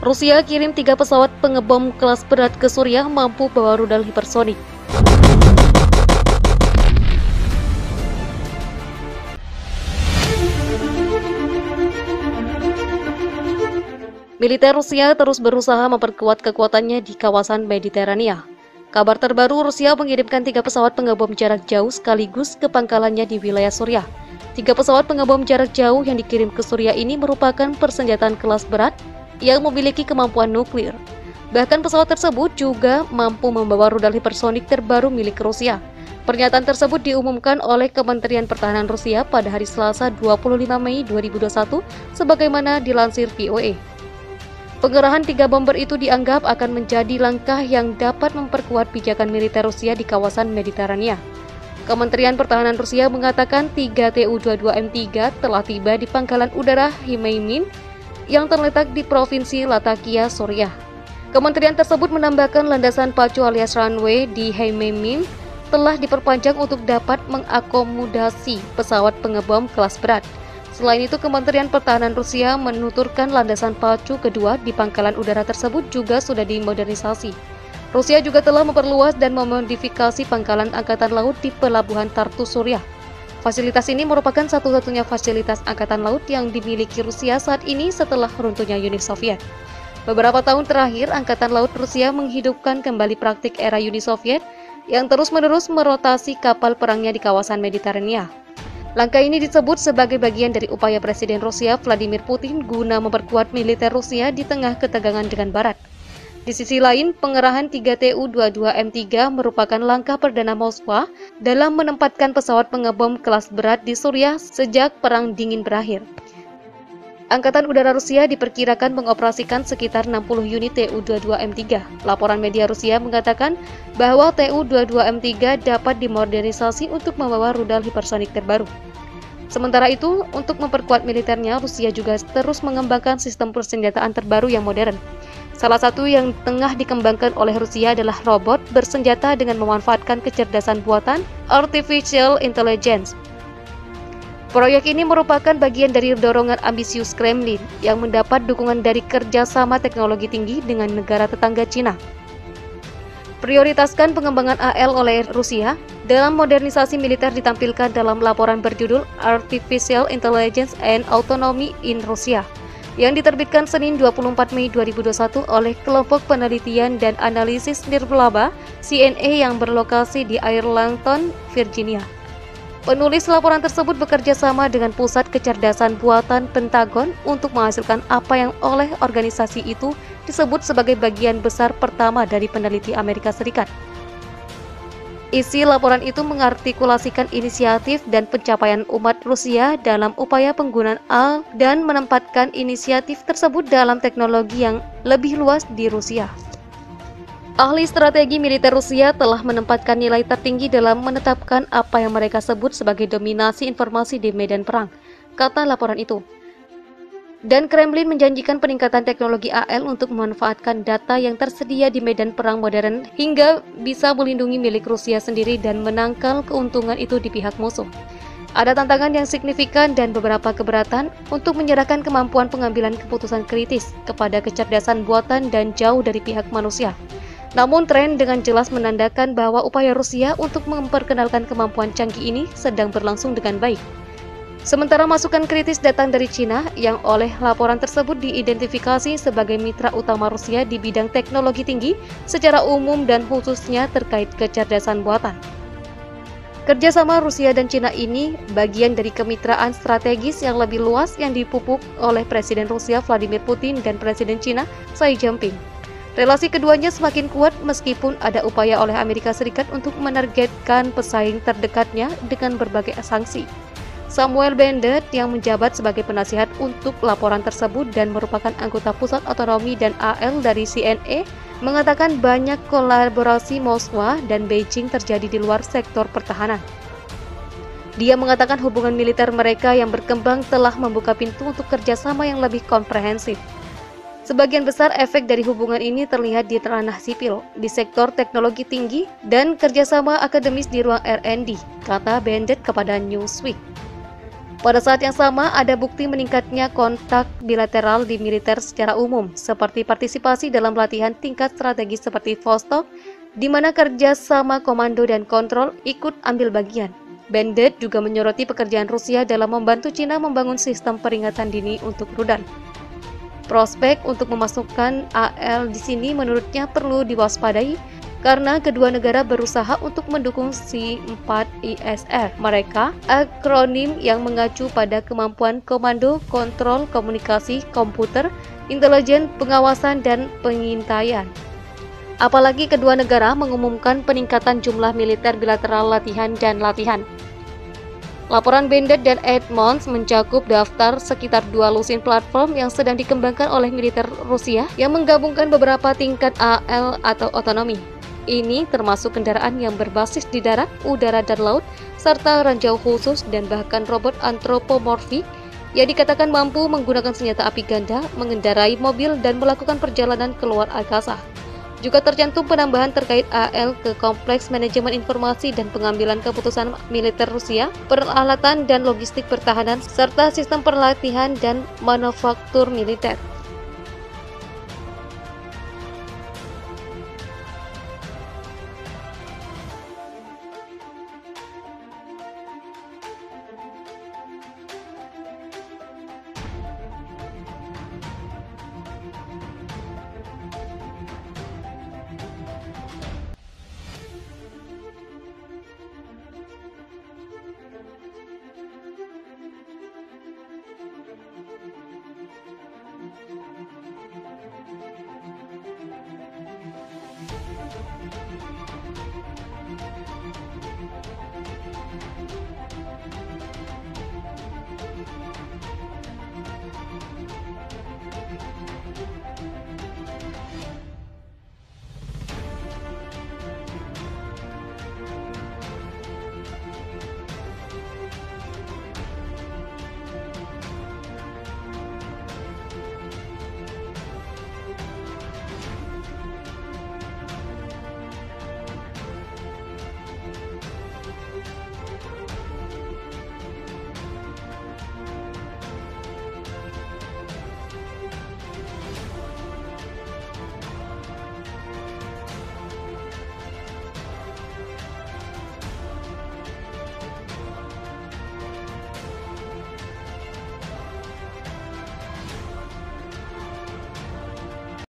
Rusia kirim 3 pesawat pengebom kelas berat ke Suriah mampu bawa rudal hipersonik. Militer Rusia terus berusaha memperkuat kekuatannya di kawasan Mediterania. Kabar terbaru, Rusia mengirimkan 3 pesawat pengebom jarak jauh sekaligus ke pangkalannya di wilayah Suriah. 3 pesawat pengebom jarak jauh yang dikirim ke Suriah ini merupakan persenjataan kelas berat yang memiliki kemampuan nuklir. Bahkan pesawat tersebut juga mampu membawa rudal hipersonik terbaru milik Rusia. Pernyataan tersebut diumumkan oleh Kementerian Pertahanan Rusia pada hari Selasa 25 Mei 2021 sebagaimana dilansir VOA. Pengerahan 3 bomber itu dianggap akan menjadi langkah yang dapat memperkuat pijakan militer Rusia di kawasan Mediterania. Kementerian Pertahanan Rusia mengatakan 3 Tu-22M3 telah tiba di pangkalan udara Hmeimim yang terletak di Provinsi Latakia, Suriah. Kementerian tersebut menambahkan landasan pacu alias runway di Hmeimim telah diperpanjang untuk dapat mengakomodasi pesawat pengebom kelas berat. Selain itu, Kementerian Pertahanan Rusia menuturkan landasan pacu kedua di pangkalan udara tersebut juga sudah dimodernisasi. Rusia juga telah memperluas dan memodifikasi pangkalan angkatan laut di pelabuhan Tartus, Suriah. Fasilitas ini merupakan satu-satunya fasilitas angkatan laut yang dimiliki Rusia saat ini setelah runtuhnya Uni Soviet. Beberapa tahun terakhir, Angkatan Laut Rusia menghidupkan kembali praktik era Uni Soviet yang terus-menerus merotasi kapal perangnya di kawasan Mediterania. Langkah ini disebut sebagai bagian dari upaya Presiden Rusia Vladimir Putin guna memperkuat militer Rusia di tengah ketegangan dengan Barat. Di sisi lain, pengerahan 3 Tu-22M3 merupakan langkah perdana Moskwa dalam menempatkan pesawat pengebom kelas berat di Suriah sejak Perang Dingin berakhir. Angkatan Udara Rusia diperkirakan mengoperasikan sekitar 60 unit Tu-22M3. Laporan media Rusia mengatakan bahwa Tu-22M3 dapat dimodernisasi untuk membawa rudal hipersonik terbaru. Sementara itu, untuk memperkuat militernya, Rusia juga terus mengembangkan sistem persenjataan terbaru yang modern. Salah satu yang tengah dikembangkan oleh Rusia adalah robot bersenjata dengan memanfaatkan kecerdasan buatan Artificial Intelligence. Proyek ini merupakan bagian dari dorongan ambisius Kremlin yang mendapat dukungan dari kerjasama teknologi tinggi dengan negara tetangga Cina. Prioritaskan pengembangan AL oleh Rusia dalam modernisasi militer ditampilkan dalam laporan berjudul Artificial Intelligence and Autonomy in Russia yang diterbitkan Senin 24 Mei 2021 oleh Kelompok Penelitian dan Analisis Nirlaba CNA yang berlokasi di Arlington, Virginia. Penulis laporan tersebut bekerja sama dengan Pusat Kecerdasan Buatan Pentagon untuk menghasilkan apa yang oleh organisasi itu disebut sebagai bagian besar pertama dari peneliti Amerika Serikat. Isi laporan itu mengartikulasikan inisiatif dan pencapaian umat Rusia dalam upaya penggunaan AL dan menempatkan inisiatif tersebut dalam teknologi yang lebih luas di Rusia. Ahli strategi militer Rusia telah menempatkan nilai tertinggi dalam menetapkan apa yang mereka sebut sebagai dominasi informasi di medan perang, kata laporan itu. Dan Kremlin menjanjikan peningkatan teknologi AL untuk memanfaatkan data yang tersedia di medan perang modern hingga bisa melindungi milik Rusia sendiri dan menangkal keuntungan itu di pihak musuh. Ada tantangan yang signifikan dan beberapa keberatan untuk menyerahkan kemampuan pengambilan keputusan kritis kepada kecerdasan buatan dan jauh dari pihak manusia. Namun tren dengan jelas menandakan bahwa upaya Rusia untuk memperkenalkan kemampuan canggih ini sedang berlangsung dengan baik. Sementara masukan kritis datang dari Cina yang oleh laporan tersebut diidentifikasi sebagai mitra utama Rusia di bidang teknologi tinggi secara umum dan khususnya terkait kecerdasan buatan. Kerjasama Rusia dan Cina ini bagian dari kemitraan strategis yang lebih luas yang dipupuk oleh Presiden Rusia Vladimir Putin dan Presiden Cina Xi Jinping. Relasi keduanya semakin kuat meskipun ada upaya oleh Amerika Serikat untuk menargetkan pesaing terdekatnya dengan berbagai sanksi. Samuel Bennett yang menjabat sebagai penasihat untuk laporan tersebut dan merupakan anggota Pusat Otonomi dan AL dari CNA mengatakan banyak kolaborasi Moskwa dan Beijing terjadi di luar sektor pertahanan. Dia mengatakan hubungan militer mereka yang berkembang telah membuka pintu untuk kerjasama yang lebih komprehensif. Sebagian besar efek dari hubungan ini terlihat di ranah sipil, di sektor teknologi tinggi, dan kerjasama akademis di ruang R&D, kata Bennett kepada Newsweek. Pada saat yang sama, ada bukti meningkatnya kontak bilateral di militer secara umum, seperti partisipasi dalam latihan tingkat strategis seperti Vostok, di mana kerja sama komando dan kontrol ikut ambil bagian. Bandit juga menyoroti pekerjaan Rusia dalam membantu Cina membangun sistem peringatan dini untuk rudal. Prospek untuk memasukkan AL di sini menurutnya perlu diwaspadai, karena kedua negara berusaha untuk mendukung C4ISR. Mereka akronim yang mengacu pada kemampuan komando, kontrol, komunikasi, komputer, intelijen, pengawasan, dan pengintaian. Apalagi kedua negara mengumumkan peningkatan jumlah militer bilateral latihan dan latihan. Laporan Bandit dan Edmonds mencakup daftar sekitar 2 lusin platform yang sedang dikembangkan oleh militer Rusia yang menggabungkan beberapa tingkat AL atau otonomi. Ini termasuk kendaraan yang berbasis di darat, udara, dan laut, serta ranjau khusus dan bahkan robot antropomorfik yang dikatakan mampu menggunakan senjata api ganda, mengendarai mobil, dan melakukan perjalanan keluar angkasa. Juga tercantum penambahan terkait AL ke kompleks manajemen informasi dan pengambilan keputusan militer Rusia, peralatan dan logistik pertahanan, serta sistem pelatihan dan manufaktur militer.